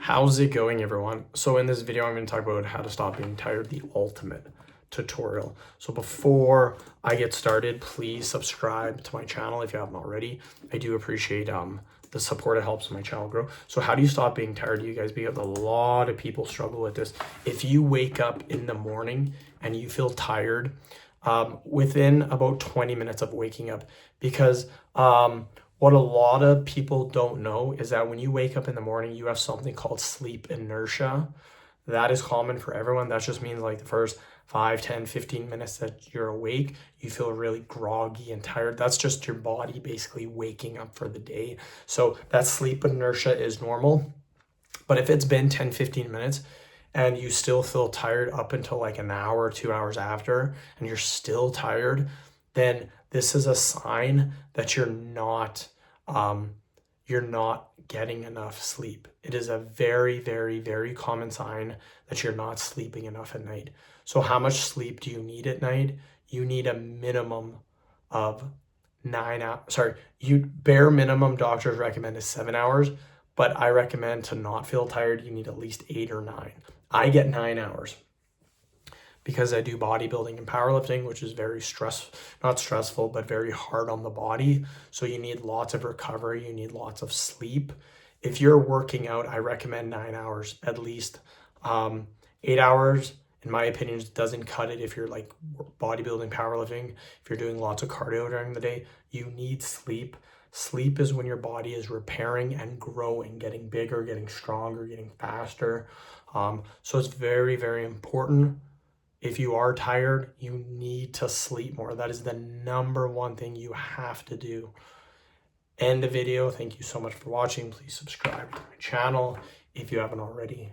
How's it going, everyone? So in this video, I'm going to talk about how to stop being tired, the ultimate tutorial. So before I get started, please subscribe to my channel if you haven't already. I do appreciate the support. It helps my channel grow. So how do you stop being tired, you guys? Because a lot of people struggle with this. If you wake up in the morning and you feel tired, within about 20 minutes of waking up, because what a lot of people don't know is that when you wake up in the morning, you have something called sleep inertia. That is common for everyone. That just means like the first 5, 10, 15 minutes that you're awake, you feel really groggy and tired. That's just your body basically waking up for the day. So that sleep inertia is normal. But if it's been 10, 15 minutes and you still feel tired up until like an hour or 2 hours after, and you're still tired, then this is a sign that you're not getting enough sleep. It is a very, very, very common sign that you're not sleeping enough at night. So how much sleep do you need at night? You need a minimum of 9 hours. Sorry, bare minimum doctors recommend is 7 hours, but I recommend to not feel tired, you need at least 8 or 9. I get 9 hours because I do bodybuilding and powerlifting, which is very not stressful, but very hard on the body. So you need lots of recovery, you need lots of sleep. If you're working out, I recommend 9 hours at least. 8 hours, in my opinion, doesn't cut it if you're like bodybuilding, powerlifting. If you're doing lots of cardio during the day, you need sleep. Sleep is when your body is repairing and growing, getting bigger, getting stronger, getting faster. So it's very, very important. If you are tired, you need to sleep more. That is the number one thing you have to do. End the video. Thank you so much for watching. Please subscribe to my channel if you haven't already.